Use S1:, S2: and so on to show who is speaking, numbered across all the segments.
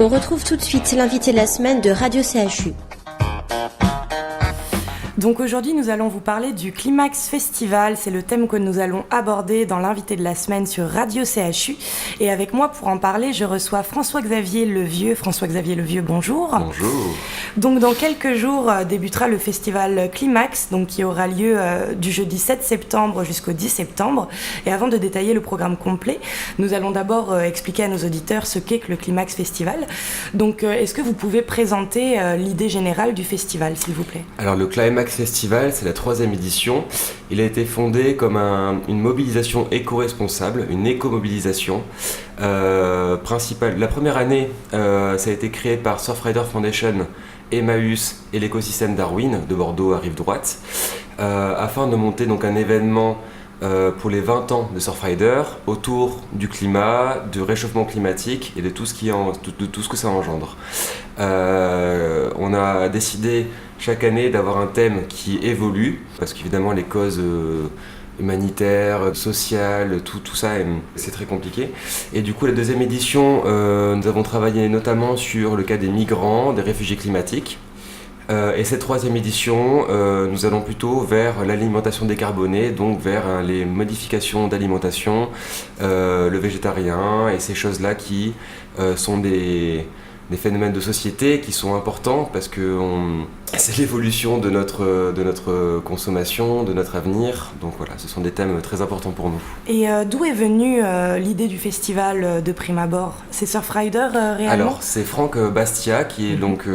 S1: On retrouve tout de suite l'invité de la semaine de Radio CHU.
S2: Donc aujourd'hui, nous allons vous parler du Climax Festival. C'est le thème que nous allons aborder dans l'invité de la semaine sur Radio CHU. Et avec moi pour en parler, je reçois François-Xavier Levieux. François-Xavier Levieux, bonjour.
S3: Bonjour.
S2: Donc dans quelques jours débutera le festival Climax, donc qui aura lieu du jeudi 7 septembre jusqu'au 10 septembre. Et avant de détailler le programme complet, nous allons d'abord expliquer à nos auditeurs ce qu'est que le Climax Festival. Donc est-ce que vous pouvez présenter l'idée générale du festival, s'il vous plaît ?
S3: Alors le Climax Festival, c'est la 3e édition. Il a été fondé comme une mobilisation éco-responsable, une éco-mobilisation principale. La première année, ça a été créé par Surfrider Foundation, Emmaüs et l'écosystème Darwin de Bordeaux à Rive-Droite, afin de monter donc un événement pour les 20 ans de Surfrider autour du climat, du réchauffement climatique et de tout ce que ça engendre. On a décidé chaque année d'avoir un thème qui évolue, parce qu'évidemment les causes humanitaires, sociales, tout ça, c'est très compliqué. Et du coup, la 2e édition, nous avons travaillé notamment sur le cas des migrants, des réfugiés climatiques. Et cette 3e édition, nous allons plutôt vers l'alimentation décarbonée, donc vers les modifications d'alimentation, le végétarien et ces choses-là qui sont des phénomènes de société qui sont importants parce que c'est l'évolution de notre consommation, de notre avenir. Donc voilà, ce sont des thèmes très importants pour nous.
S2: Et d'où est venue l'idée du festival de prime abord ? C'est Surfrider réellement ?
S3: Alors, c'est Franck Bastia qui est donc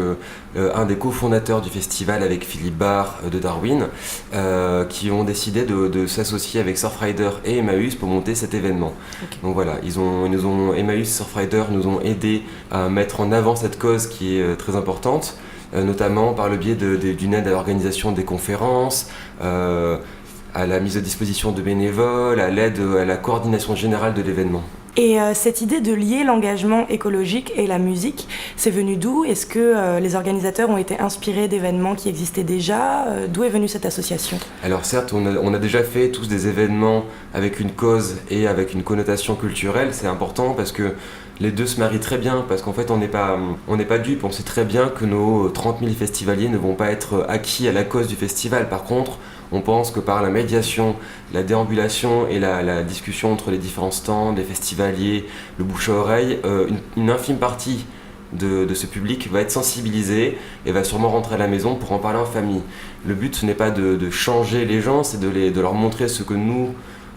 S3: un des cofondateurs du festival avec Philippe Barr de Darwin qui ont décidé de s'associer avec Surfrider et Emmaüs pour monter cet événement. Okay. Donc voilà, Emmaüs et Surfrider nous ont aidés à mettre en avant cette cause qui est très importante, notamment par le biais d'une aide à l'organisation des conférences, à la mise à disposition de bénévoles, à l'aide à la coordination générale de l'événement.
S2: Et cette idée de lier l'engagement écologique et la musique, c'est venu d'où ? Est-ce que les organisateurs ont été inspirés d'événements qui existaient déjà ? D'où est venue cette association ? Alors
S3: certes, on a déjà fait tous des événements avec une cause et avec une connotation culturelle. C'est important parce que les deux se marient très bien, parce qu'en fait on n'est pas dupes, on sait très bien que nos 30 000 festivaliers ne vont pas être acquis à la cause du festival. Par contre, on pense que par la médiation, la déambulation et la discussion entre les différents stands, les festivaliers, le bouche à oreille, une infime partie de ce public va être sensibilisé et va sûrement rentrer à la maison pour en parler en famille. Le but, ce n'est pas de changer les gens, c'est de leur montrer ce que nous,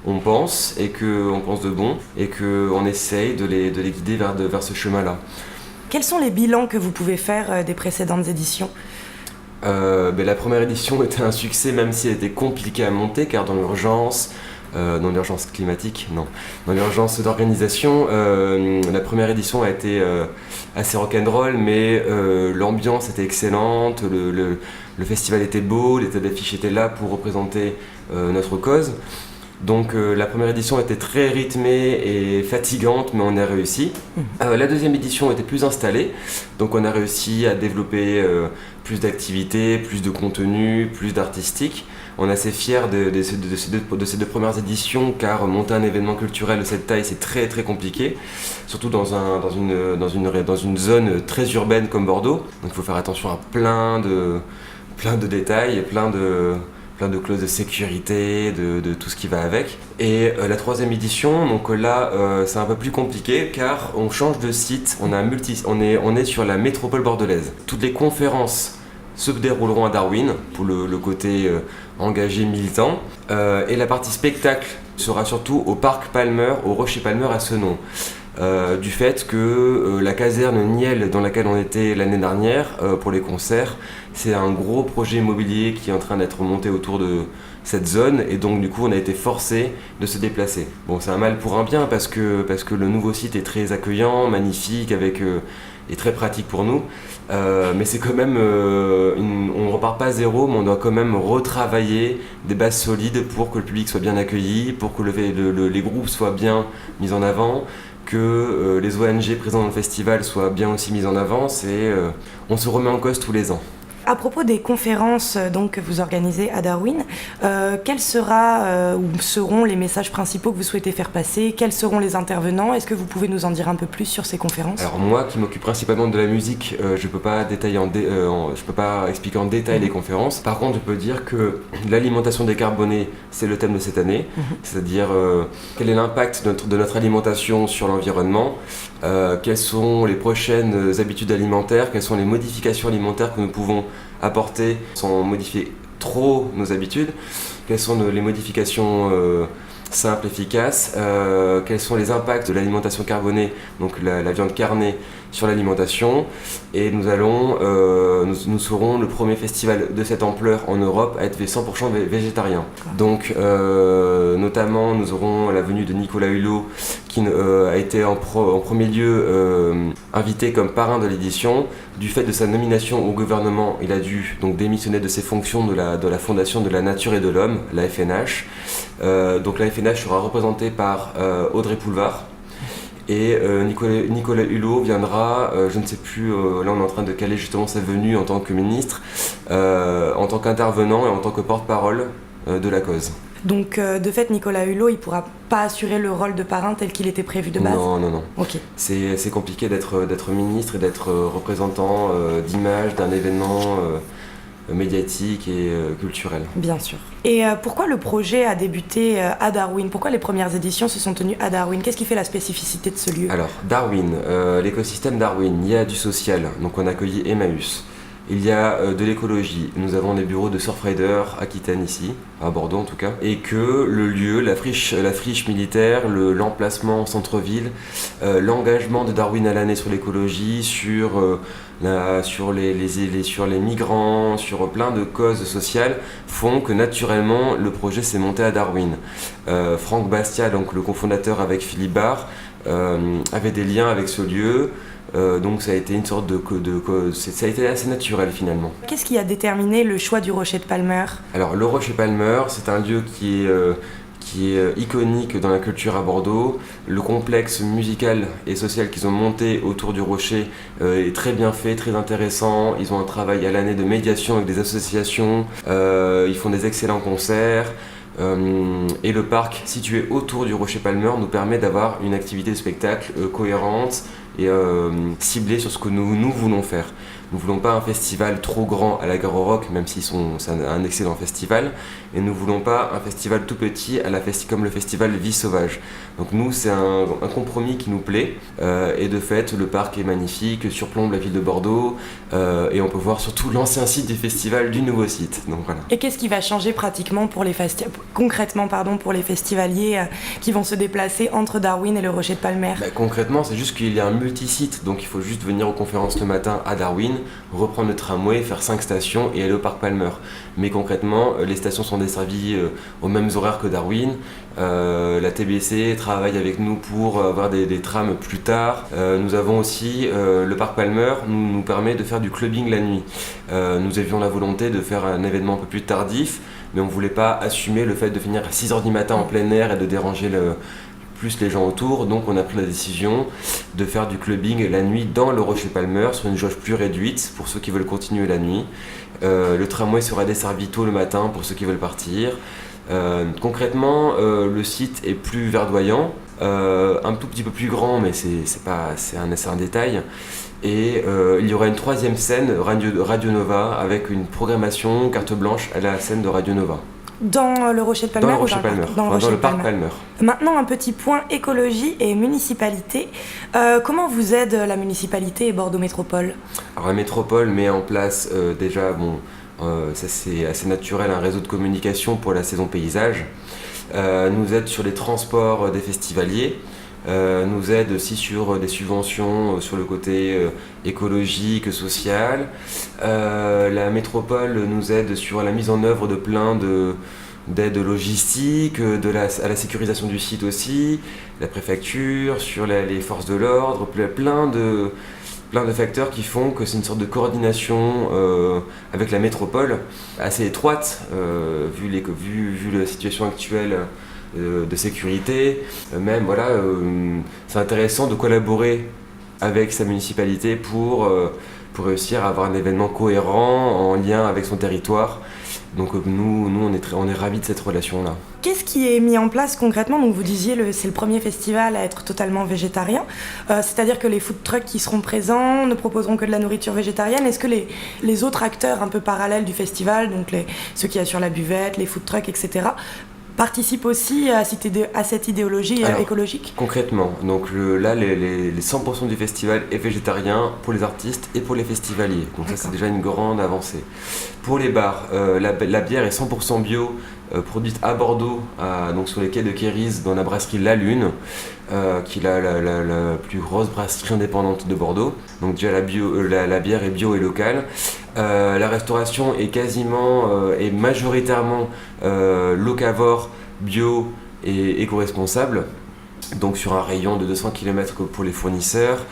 S3: on pense et qu'on pense de bon et qu'on essaye de les guider vers ce chemin-là.
S2: Quels sont les bilans que vous pouvez faire des précédentes éditions ?
S3: La première édition était un succès, même si elle était compliquée à monter, car dans l'urgence climatique, dans l'urgence d'organisation, la première édition a été assez rock'n'roll, mais l'ambiance était excellente, le festival était beau, les têtes d'affiche étaient là pour représenter notre cause. Donc la première édition était très rythmée et fatigante, mais on a réussi. La 2e édition était plus installée, donc on a réussi à développer plus d'activités, plus de contenu, plus d'artistique. On est assez fiers de ces deux premières éditions, car monter un événement culturel de cette taille, c'est très très compliqué, surtout dans une zone très urbaine comme Bordeaux. Donc il faut faire attention à plein de détails et plein de clauses de sécurité, de tout ce qui va avec. Et la 3e édition, donc là, c'est un peu plus compliqué car on change de site, on est sur la métropole bordelaise. Toutes les conférences se dérouleront à Darwin pour le côté engagé militant. Et la partie spectacle sera surtout au Parc Palmer, au Rocher Palmer à Senon. Du fait que la caserne Niel dans laquelle on était l'année dernière pour les concerts, c'est un gros projet immobilier qui est en train d'être monté autour de cette zone et donc du coup on a été forcé de se déplacer. Bon, c'est un mal pour un bien parce que le nouveau site est très accueillant, magnifique et très pratique pour nous, mais c'est quand même on repart pas à zéro, mais on doit quand même retravailler des bases solides pour que le public soit bien accueilli, pour que les groupes soient bien mis en avant, que les ONG présentes dans le festival soient bien aussi mises en avant. On se remet en cause tous les ans.
S2: À propos des conférences donc, que vous organisez à Darwin, quels seront les messages principaux que vous souhaitez faire passer? Quels seront les intervenants? Est-ce que vous pouvez nous en dire un peu plus sur ces conférences?
S3: Alors moi qui m'occupe principalement de la musique, je peux pas peux pas expliquer en détail les conférences. Par contre, je peux dire que l'alimentation décarbonée, c'est le thème de cette année. C'est-à-dire quel est l'impact de notre alimentation sur l'environnement, quelles sont les prochaines habitudes alimentaires, quelles sont les modifications alimentaires que nous pouvons apporter sans modifier trop nos habitudes, quelles sont les modifications simples, efficaces, quels sont les impacts de l'alimentation carbonée, donc la viande carnée, sur l'alimentation. Et nous serons le premier festival de cette ampleur en Europe à être 100% végétarien. Donc notamment nous aurons la venue de Nicolas Hulot qui a été en premier lieu invité comme parrain de l'édition. Du fait de sa nomination au gouvernement, il a dû donc démissionner de ses fonctions de la Fondation de la Nature et de l'Homme, la FNH. Donc la FNH sera représentée par Audrey Poulevard. Et Nicolas Hulot viendra, je ne sais plus, là on est en train de caler justement sa venue en tant que ministre, en tant qu'intervenant et en tant que porte-parole de la cause.
S2: Donc de fait, Nicolas Hulot, il ne pourra pas assurer le rôle de parrain tel qu'il était prévu de base?
S3: Non.
S2: Ok.
S3: C'est compliqué d'être ministre et d'être représentant d'image d'un événement médiatique et culturel. Bien sûr.
S2: Et pourquoi le projet a débuté à Darwin? Pourquoi les premières éditions se sont tenues à Darwin? Qu'est-ce qui fait la spécificité de ce lieu?
S3: Alors, Darwin, l'écosystème Darwin, il y a du social, donc on a accueilli Emmaüs. Il y a de l'écologie, nous avons des bureaux de Surfrider Aquitaine ici, à Bordeaux en tout cas, et que le lieu, la friche militaire, l'emplacement en centre-ville, l'engagement de Darwin à l'année sur l'écologie, sur les migrants, sur plein de causes sociales, font que naturellement le projet s'est monté à Darwin. Franck Bastia, donc le cofondateur avec Philippe Barre, avait des liens avec ce lieu. Donc ça a été une sorte ça a été assez naturel finalement.
S2: Qu'est-ce qui a déterminé le choix du Rocher de Palmer?
S3: Alors le Rocher Palmer, c'est un lieu qui est iconique dans la culture à Bordeaux. Le complexe musical et social qu'ils ont monté autour du Rocher est très bien fait, très intéressant. Ils ont un travail à l'année de médiation avec des associations, ils font des excellents concerts. Et le parc situé autour du Rocher Palmer nous permet d'avoir une activité de spectacle cohérente et ciblée sur ce que nous voulons faire. Nous ne voulons pas un festival trop grand à la Gare au Rock, même si c'est un excellent festival, et nous ne voulons pas un festival tout petit comme le festival Vie Sauvage. Donc nous, c'est un compromis qui nous plaît, et de fait, le parc est magnifique, surplombe la ville de Bordeaux, et on peut voir surtout l'ancien site du festival du nouveau site. Donc, voilà.
S2: Et qu'est-ce qui va changer pratiquement concrètement pour les festivaliers qui vont se déplacer entre Darwin et le Rocher de Palmer?
S3: Concrètement, c'est juste qu'il y a un multi-site, donc il faut juste venir aux conférences le matin à Darwin, reprendre le tramway, faire 5 stations et aller au parc Palmer. Mais concrètement, les stations sont desservies aux mêmes horaires que Darwin. La TBC travaille avec nous pour avoir des trams plus tard. Nous avons aussi le parc Palmer nous permet de faire du clubbing la nuit. Nous avions la volonté de faire un événement un peu plus tardif, mais on ne voulait pas assumer le fait de finir à 6h du matin en plein air et de déranger plus les gens autour, donc on a pris la décision de faire du clubbing la nuit dans le Rocher Palmer sur une jauge plus réduite pour ceux qui veulent continuer la nuit. Le tramway sera desservi tôt le matin pour ceux qui veulent partir. Concrètement, le site est plus verdoyant, un tout petit peu plus grand, mais c'est un détail. Et il y aura une 3e scène, Radio Nova, avec une programmation carte blanche à la scène de Radio Nova.
S2: Dans le Rocher de Palmer?
S3: Dans le parc Palmer.
S2: Maintenant, un petit point écologie et municipalité. Comment vous aide la municipalité et Bordeaux Métropole?
S3: Alors la métropole met en place déjà, ça c'est assez naturel, un réseau de communication pour la saison paysage. Nous aide sur les transports des festivaliers. Nous aide aussi sur des subventions sur le côté écologique, social. La métropole nous aide sur la mise en œuvre de plein d'aides logistiques, à la sécurisation du site aussi, la préfecture, sur les forces de l'ordre, plein de facteurs qui font que c'est une sorte de coordination avec la métropole assez étroite, vu la situation actuelle de sécurité. Même c'est intéressant de collaborer avec sa municipalité pour pour réussir à avoir un événement cohérent en lien avec son territoire. Donc nous on est ravis de cette relation-là.
S2: Qu'est-ce qui est mis en place concrètement ? Donc vous disiez c'est le premier festival à être totalement végétarien, c'est-à-dire que les food trucks qui seront présents ne proposeront que de la nourriture végétarienne. Est-ce que les autres acteurs un peu parallèles du festival, donc ceux qui assurent la buvette, les food trucks, etc., participent aussi à cette idéologie écologique ?
S3: Concrètement, donc les 100% du festival est végétarien pour les artistes et pour les festivaliers. Donc ça c'est déjà une grande avancée. Pour les bars, la bière est 100% bio, produite à Bordeaux, donc sur les quais de Kéris, dans la brasserie La Lune, qui est la plus grosse brasserie indépendante de Bordeaux. Donc déjà la bière est bio et locale. La restauration est et majoritairement locavore, bio et éco-responsable. Donc sur un rayon de 200 km pour les fournisseurs.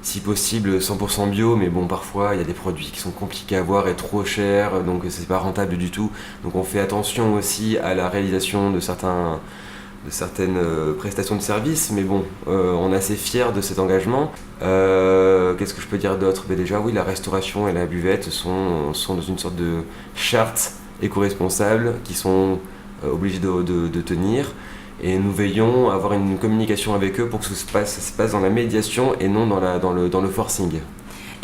S3: Si possible 100% bio, mais bon, parfois il y a des produits qui sont compliqués à avoir et trop chers, donc c'est pas rentable du tout. Donc on fait attention aussi à la réalisation de certaines prestations de services, mais bon, on est assez fiers de cet engagement. Qu'est-ce que je peux dire d'autre ? Déjà oui, la restauration et la buvette sont dans une sorte de charte éco-responsable qui sont obligés de tenir. Et nous veillons à avoir une communication avec eux pour que ça se passe dans la médiation et non dans le forcing.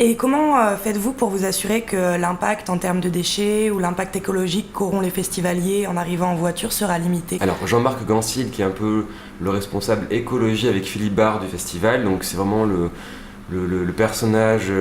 S2: Et comment faites-vous pour vous assurer que l'impact en termes de déchets ou l'impact écologique qu'auront les festivaliers en arrivant en voiture sera limité ? Alors
S3: Jean-Marc Gansil, qui est un peu le responsable écologie avec Philippe Barre du festival, donc c'est vraiment le personnage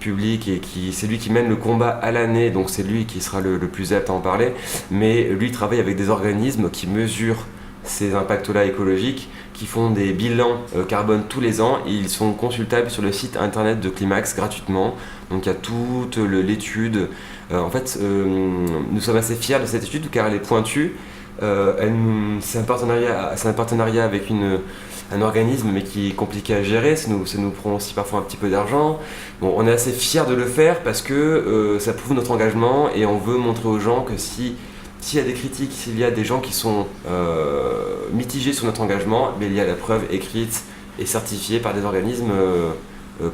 S3: public et c'est lui qui mène le combat à l'année, donc c'est lui qui sera le plus apte à en parler, mais lui travaille avec des organismes qui mesurent ces impacts-là écologiques, qui font des bilans carbone tous les ans. Ils sont consultables sur le site internet de Climax gratuitement. Donc il y a toute l'étude. Nous sommes assez fiers de cette étude car elle est pointue. C'est un partenariat avec un organisme mais qui est compliqué à gérer. Ça nous prend aussi parfois un petit peu d'argent. Bon, on est assez fiers de le faire parce que ça prouve notre engagement et on veut montrer aux gens que s'il y a des critiques, s'il y a des gens qui sont mitigés sur notre engagement, mais il y a la preuve écrite et certifiée par des organismes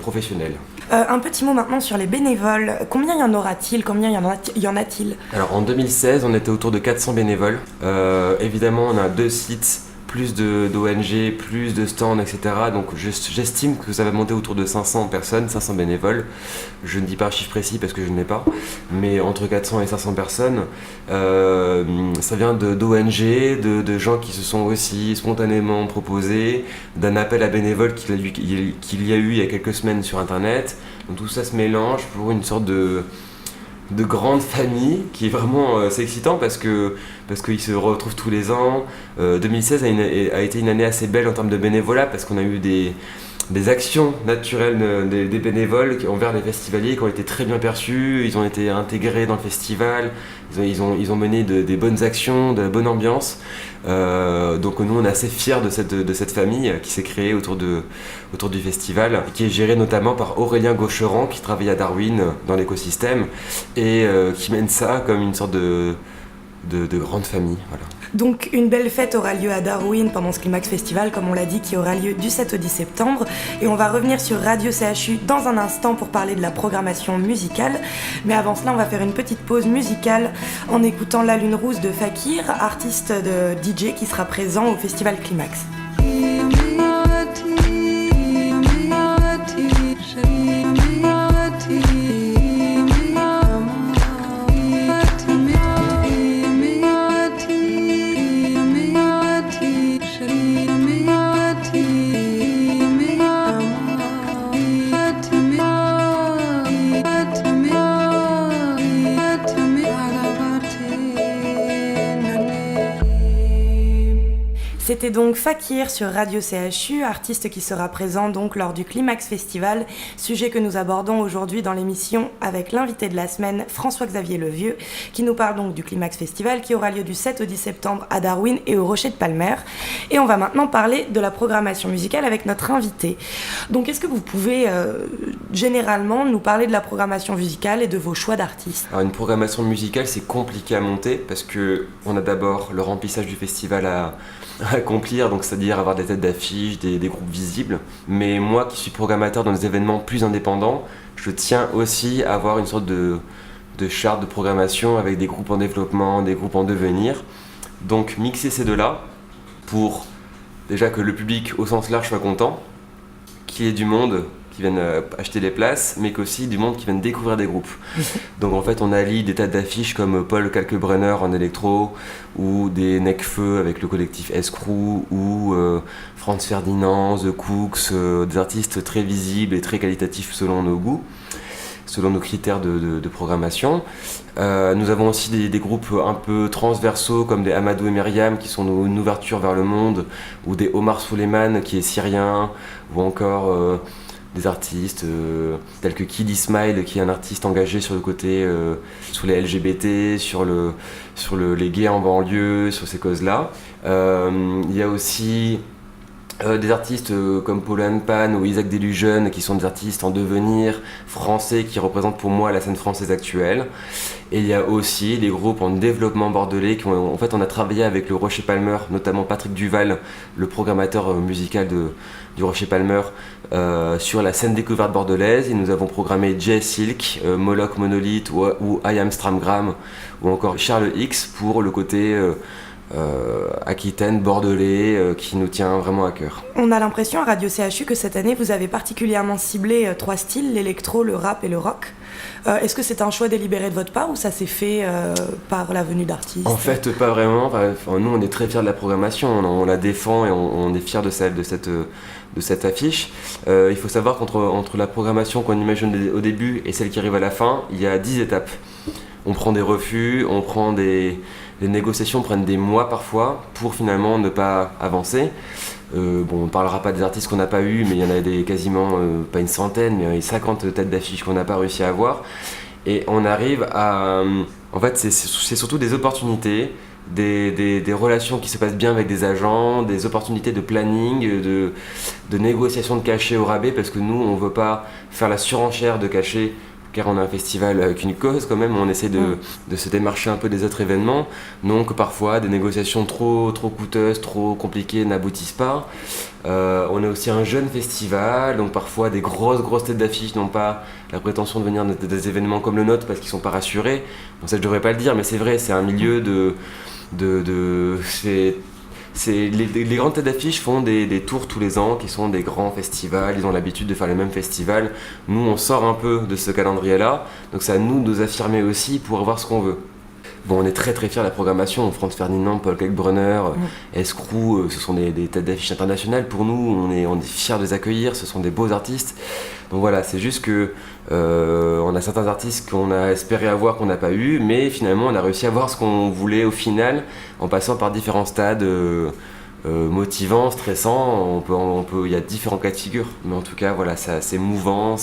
S3: professionnels.
S2: Un petit mot maintenant sur les bénévoles. Combien y en aura-t-il ? Combien y en a-t-il ?
S3: Alors en 2016, on était autour de 400 bénévoles. Évidemment, on a 2 sites, plus d'ONG, plus de stands, etc. Donc j'estime que ça va monter autour de 500 personnes, 500 bénévoles. Je ne dis pas un chiffre précis parce que je n'ai pas, mais entre 400 et 500 personnes. Ça vient d'ONG, de gens qui se sont aussi spontanément proposés, d'un appel à bénévoles qu'il y a eu il y a quelques semaines sur Internet. Donc tout ça se mélange pour une sorte de grande famille qui est vraiment c'est excitant parce qu'ils se retrouvent tous les ans. 2016 a été une année assez belle en termes de bénévolat parce qu'on a eu des actions naturelles des bénévoles envers les festivaliers qui ont été très bien perçues. Ils ont été intégrés dans le festival, ils ont mené des bonnes actions, de la bonne ambiance. Donc nous on est assez fiers de cette famille qui s'est créée autour du festival, qui est gérée notamment par Aurélien Gaucheran qui travaille à Darwin dans l'écosystème et qui mène ça comme une sorte de grande famille. Voilà.
S2: Donc une belle fête aura lieu à Darwin pendant ce Climax Festival, comme on l'a dit, qui aura lieu du 7 au 10 septembre. Et on va revenir sur Radio CHU dans un instant pour parler de la programmation musicale. Mais avant cela, on va faire une petite pause musicale en écoutant La Lune Rousse de Fakir, artiste de DJ qui sera présent au Festival Climax. C'était donc Fakir sur Radio CHU, artiste qui sera présent donc lors du Climax Festival, sujet que nous abordons aujourd'hui dans l'émission avec l'invité de la semaine, François-Xavier Levieux, qui nous parle donc du Climax Festival qui aura lieu du 7 au 10 septembre à Darwin et au Rocher de Palmer. Et on va maintenant parler de la programmation musicale avec notre invité. Donc est-ce que vous pouvez généralement nous parler de la programmation musicale et de vos choix d'artistes ?
S3: Alors une programmation musicale c'est compliqué à monter parce qu'on a d'abord le remplissage du festival à accomplir, donc c'est-à-dire avoir des têtes d'affiche, des groupes visibles. Mais moi qui suis programmateur dans des événements plus indépendants, je tiens aussi à avoir une sorte de charte de programmation avec des groupes en développement, des groupes en devenir. Donc mixer ces deux-là pour déjà que le public au sens large soit content, qu'il y ait du monde qui viennent acheter les places, mais qu'aussi du monde qui viennent découvrir des groupes. Donc en fait on allie des tas d'affiches comme Paul Kalkbrenner en électro, ou des Necfeu avec le collectif Escrew, ou Franz Ferdinand, The Cooks, des artistes très visibles et très qualitatifs selon nos goûts, selon nos critères de programmation. Nous avons aussi des groupes un peu transversaux comme des Amadou et Myriam qui sont une ouverture vers le monde, ou des Omar Souleyman qui est syrien, ou encore des artistes tels que Kid Ismail qui est un artiste engagé sur le côté sur les LGBT, sur les gays en banlieue, sur ces causes-là. Il y a aussi des artistes comme Paul Pan ou Isaac Delusion qui sont des artistes en devenir français qui représentent pour moi la scène française actuelle. Et il y a aussi des groupes en développement bordelais en fait on a travaillé avec le Rocher Palmer, notamment Patrick Duval, le programmateur musical du Rocher Palmer, sur la scène découverte bordelaise. Et nous avons programmé Jay Silk, Moloch Monolith ou I Am Stramgram, ou encore Charles X pour le côté Aquitaine, bordelais, qui nous tient vraiment à cœur.
S2: On a l'impression à Radio CHU que cette année vous avez particulièrement ciblé 3 styles, l'électro, le rap et le rock. Est-ce que c'est un choix délibéré de votre part ou ça s'est fait par la venue d'artistes ?
S3: En fait, pas vraiment. Nous, on est très fiers de la programmation, on la défend et on est fiers de cette affiche. Il faut savoir qu'entre la programmation qu'on imagine au début et celle qui arrive à la fin, il y a 10 étapes. On prend des refus, on prend les négociations prennent des mois parfois pour finalement ne pas avancer. On ne parlera pas des artistes qu'on n'a pas eu, mais il y en a quasiment, pas une centaine, mais 50 têtes d'affiches qu'on n'a pas réussi à avoir. Et on arrive à... En fait, c'est surtout des opportunités, des relations qui se passent bien avec des agents, des opportunités de planning, de négociation de cachets au rabais, parce que nous, on ne veut pas faire la surenchère de cachets, car on a un festival avec une cause quand même, on essaie de se démarcher un peu des autres événements, donc parfois des négociations trop coûteuses, trop compliquées n'aboutissent pas. On est aussi un jeune festival, donc parfois des grosses têtes d'affiche n'ont pas la prétention de venir des événements comme le nôtre parce qu'ils ne sont pas rassurés. Bon, ça je devrais pas le dire, mais c'est vrai, c'est un milieu les grandes têtes d'affiche font des tours tous les ans qui sont des grands festivals, ils ont l'habitude de faire les mêmes festivals. Nous on sort un peu de ce calendrier-là, donc c'est à nous de nous affirmer aussi pour voir ce qu'on veut. Bon, on est très fiers de la programmation, Franz Ferdinand, Paul Kalkbrenner, Escrew, ce sont des têtes d'affiche internationales pour nous, on est fiers de les accueillir, ce sont des beaux artistes. Donc voilà, c'est juste que on a certains artistes qu'on a espéré avoir qu'on n'a pas eu, mais finalement on a réussi à avoir ce qu'on voulait au final en passant par différents stades motivants, stressants. Il y a différents cas de figure, mais en tout cas voilà, c'est mouvant,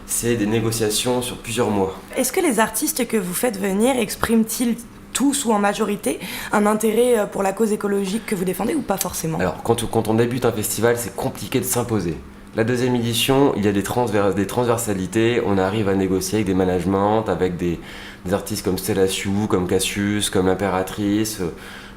S3: c'est des négociations sur plusieurs mois.
S2: Est-ce que les artistes que vous faites venir expriment-ils tous ou en majorité un intérêt pour la cause écologique que vous défendez ou pas forcément ?
S3: Alors quand on débute un festival, c'est compliqué de s'imposer. La deuxième édition, il y a des transversalités, on arrive à négocier avec des managements, avec des artistes comme Stella Sioux, comme Cassius, comme l'Impératrice,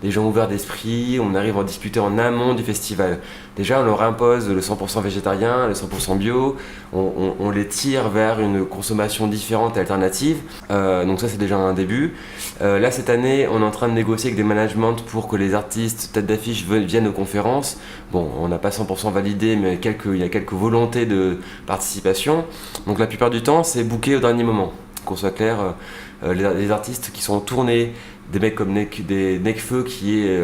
S3: des gens ouverts d'esprit, on arrive à en discuter en amont du festival. Déjà, on leur impose le 100% végétarien, le 100% bio, on les tire vers une consommation différente et alternative, donc ça c'est déjà un début. Là, cette année, on est en train de négocier avec des managements pour que les artistes tête d'affiche viennent aux conférences. Bon, on n'a pas 100% validé, mais il y a quelques volontés de participation. Donc la plupart du temps, c'est booké au dernier moment. Qu'on soit clair, les artistes qui sont en tournée, des mecs comme Necfeu qui est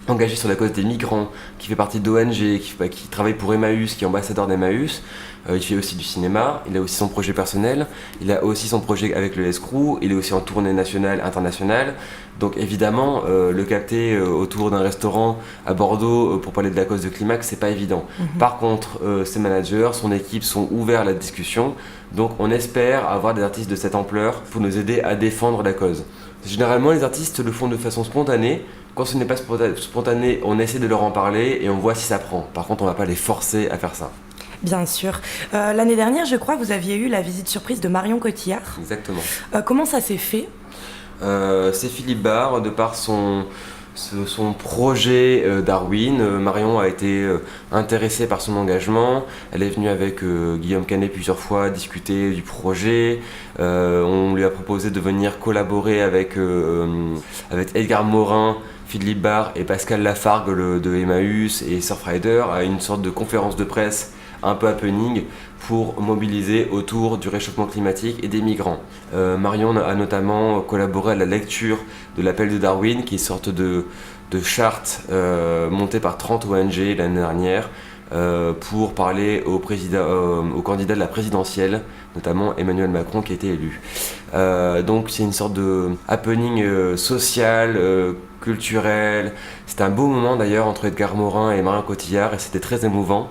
S3: engagé sur la cause des migrants, qui fait partie d'ONG, qui travaille pour Emmaüs, qui est ambassadeur d'Emmaüs. Il fait aussi du cinéma, il a aussi son projet personnel, il a aussi son projet avec le Escrew, il est aussi en tournée nationale, internationale. Donc évidemment, le capter autour d'un restaurant à Bordeaux pour parler de la cause de Climax, c'est pas évident. Par contre, ses managers, son équipe sont ouverts à la discussion. Donc on espère avoir des artistes de cette ampleur pour nous aider à défendre la cause. Généralement, les artistes le font de façon spontanée. Quand ce n'est pas spontané, on essaie de leur en parler et on voit si ça prend. Par contre, on ne va pas les forcer à faire ça.
S2: Bien sûr. L'année dernière, je crois que vous aviez eu la visite surprise de Marion Cotillard.
S3: Exactement.
S2: Comment ça s'est fait ?
S3: C'est Philippe Barre, de par son son projet Darwin. Marion a été intéressée par son engagement. Elle est venue avec Guillaume Canet plusieurs fois discuter du projet. On lui a proposé de venir collaborer avec Edgar Morin, Philippe Barr et Pascal Lafargue de Emmaüs et Surfrider à une sorte de conférence de presse un peu happening pour mobiliser autour du réchauffement climatique et des migrants. Marion a notamment collaboré à la lecture de l'appel de Darwin, qui est une sorte de charte montée par 30 ONG l'année dernière pour parler au candidat de la présidentielle, notamment Emmanuel Macron qui a été élu. Donc c'est une sorte de happening social, culturel. C'était un beau moment d'ailleurs entre Edgar Morin et Marion Cotillard et c'était très émouvant.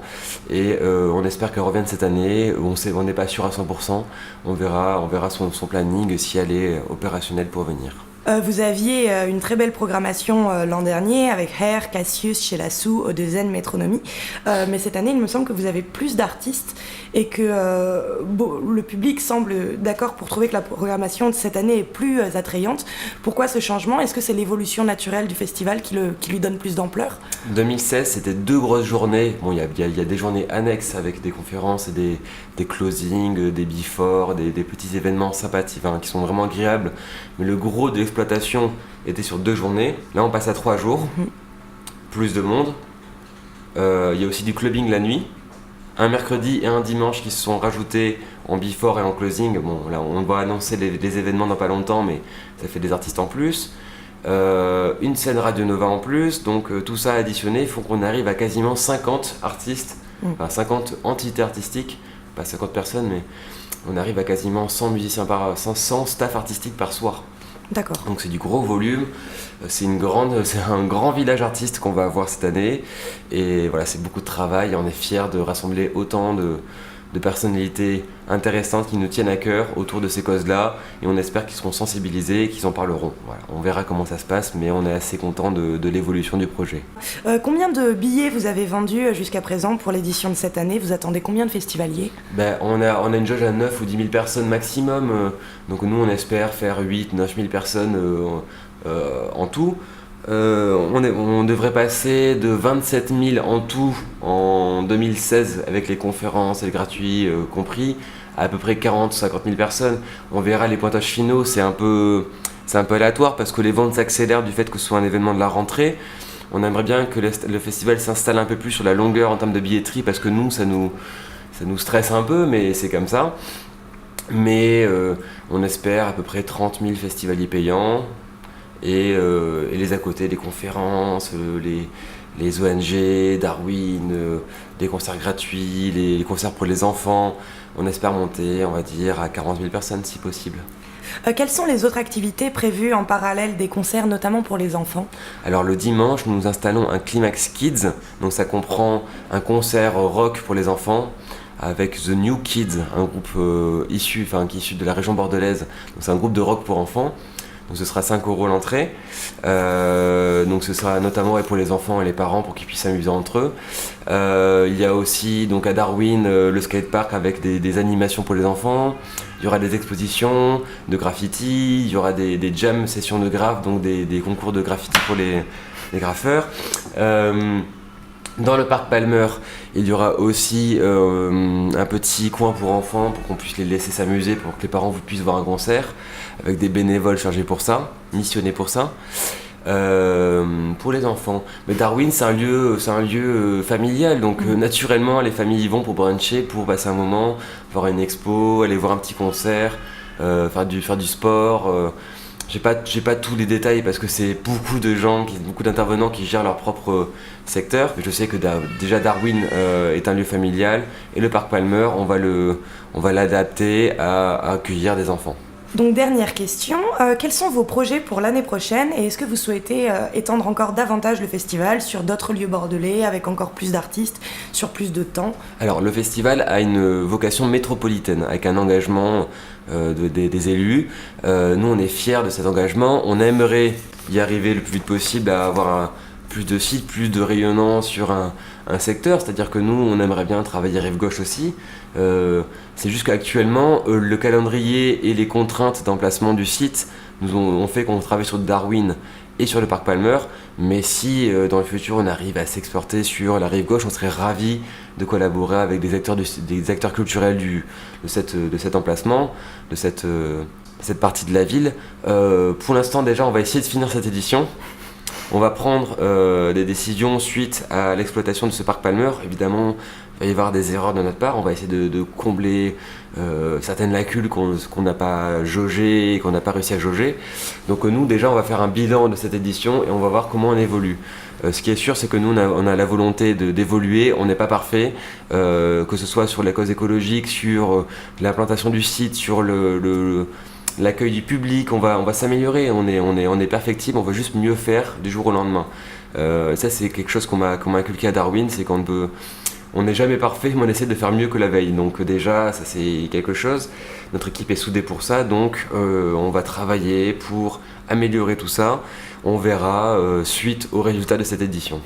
S3: Et on espère qu'elle revienne cette année. On n'est pas sûr à 100%. On verra son planning si elle est opérationnelle pour venir.
S2: Vous aviez une très belle programmation l'an dernier avec Hair, Cassius, Chez Lassou, O2N, Métronomie. Mais cette année, il me semble que vous avez plus d'artistes et que le public semble d'accord pour trouver que la programmation de cette année est plus attrayante. Pourquoi ce changement ? Est-ce que c'est l'évolution naturelle du festival qui lui donne plus d'ampleur ?
S3: 2016, c'était 2 grosses journées. Bon, il y a des journées annexes avec des conférences et des closings, des before, des petits événements sympathiques, qui sont vraiment agréables. Mais le gros de l'exploitation était sur 2 journées. Là, on passe à 3 jours. Plus de monde. Il y a aussi du clubbing la nuit. Un mercredi et un dimanche qui se sont rajoutés en before et en closing. Bon, là, on va annoncer les événements dans pas longtemps, mais ça fait des artistes en plus. Une scène Radio Nova en plus. Donc, tout ça additionné, il faut qu'on arrive à quasiment 50 artistes, 50 entités artistiques. Pas 50 personnes, mais on arrive à quasiment 100 musiciens 100 staff artistiques par soir.
S2: D'accord.
S3: Donc c'est du gros volume, c'est un grand village artiste qu'on va avoir cette année. Et voilà, c'est beaucoup de travail et on est fiers de rassembler autant de personnalités intéressantes qui nous tiennent à cœur autour de ces causes-là. Et on espère qu'ils seront sensibilisés et qu'ils en parleront. Voilà, on verra comment ça se passe, mais on est assez content de l'évolution du projet.
S2: Combien de billets vous avez vendus jusqu'à présent pour l'édition de cette année ? Vous attendez combien de festivaliers ?
S3: On a une jauge à 9 ou 10 000 personnes maximum. Donc nous, on espère faire 8-9 000 personnes en tout. On devrait passer de 27 000 en tout en 2016 avec les conférences et le gratuit compris à peu près 40-50 000 personnes. On verra les pointages finaux, c'est un peu aléatoire parce que les ventes s'accélèrent du fait que ce soit un événement de la rentrée. On aimerait bien que le festival s'installe un peu plus sur la longueur en termes de billetterie parce que nous, ça nous stresse un peu, mais c'est comme ça. Mais on espère à peu près 30 000 festivaliers payants. Et les à côté, les conférences, les ONG, Darwin, les concerts gratuits, les concerts pour les enfants. On espère monter, on va dire, à 40 000 personnes si possible.
S2: Quelles sont les autres activités prévues en parallèle des concerts, notamment pour les enfants ?
S3: Alors le dimanche, nous installons un Climax Kids, donc ça comprend un concert rock pour les enfants, avec The New Kids, un groupe qui est issu de la région bordelaise. Donc c'est un groupe de rock pour enfants. Donc ce sera 5 € l'entrée. Donc ce sera notamment pour les enfants et les parents pour qu'ils puissent s'amuser entre eux. Il y a aussi donc à Darwin le skatepark avec des animations pour les enfants. Il y aura des expositions de graffiti, il y aura des jam sessions de graphes, donc des concours de graffiti pour les graffeurs. Dans le parc Palmer, il y aura aussi un petit coin pour enfants pour qu'on puisse les laisser s'amuser, pour que les parents puissent voir un concert, avec des bénévoles chargés pour ça, missionnés pour ça. Pour les enfants. Mais Darwin, c'est un lieu familial, donc naturellement les familles y vont pour bruncher, pour passer un moment, voir une expo, aller voir un petit concert, faire du sport. J'ai pas tous les détails parce que c'est beaucoup d'intervenants qui gèrent leur propre secteur, mais je sais que déjà Darwin est un lieu familial et le parc Palmer, on va l'adapter à accueillir des enfants.
S2: Donc dernière question, quels sont vos projets pour l'année prochaine et est-ce que vous souhaitez étendre encore davantage le festival sur d'autres lieux bordelais avec encore plus d'artistes, sur plus de temps ? Alors
S3: le festival a une vocation métropolitaine avec un engagement des élus. Nous on est fiers de cet engagement, on aimerait y arriver le plus vite possible à avoir plus de sites, plus de rayonnants sur un secteur, c'est-à-dire que nous on aimerait bien travailler rive gauche aussi. C'est juste qu'actuellement le calendrier et les contraintes d'emplacement du site nous ont fait qu'on travaille sur Darwin et sur le parc Palmer. Mais si dans le futur on arrive à s'exporter sur la rive gauche, on serait ravis de collaborer avec des acteurs culturels de cet emplacement, de cette partie de la ville. Pour l'instant déjà on va essayer de finir cette édition. On va prendre des décisions suite à l'exploitation de ce parc Palmer. Évidemment, il va y avoir des erreurs de notre part. On va essayer de combler certaines lacunes qu'on n'a pas jaugées et qu'on n'a pas réussi à jauger. Donc nous, déjà, on va faire un bilan de cette édition et on va voir comment on évolue. Ce qui est sûr, c'est que nous, on a la volonté d'évoluer. On n'est pas parfait, que ce soit sur la cause écologique, sur l'implantation du site, sur l'accueil du public. On va s'améliorer, on est perfectible, on veut juste mieux faire du jour au lendemain. Ça c'est quelque chose qu'on m'a inculqué à Darwin, c'est on n'est jamais parfait, mais on essaie de faire mieux que la veille. Donc déjà, ça c'est quelque chose. Notre équipe est soudée pour ça, donc on va travailler pour améliorer tout ça. On verra suite aux résultats de cette édition.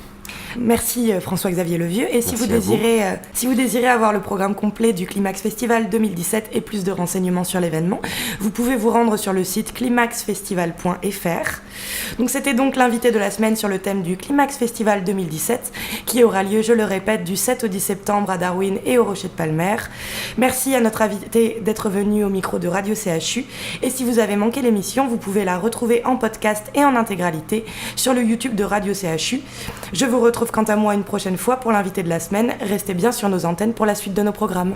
S2: Merci François-Xavier Levieux. Et si vous désirez avoir le programme complet du Climax Festival 2017 et plus de renseignements sur l'événement, vous pouvez vous rendre sur le site climaxfestival.fr. Donc c'était donc l'invité de la semaine sur le thème du Climax Festival 2017 qui aura lieu, je le répète, du 7 au 10 septembre à Darwin et au Rocher de Palmer. Merci à notre invité d'être venu au micro de Radio CHU. Et si vous avez manqué l'émission, vous pouvez la retrouver en podcast et en intégralité sur le YouTube de Radio CHU. Je vous retrouve quant à moi une prochaine fois pour l'invité de la semaine. Restez bien sur nos antennes pour la suite de nos programmes.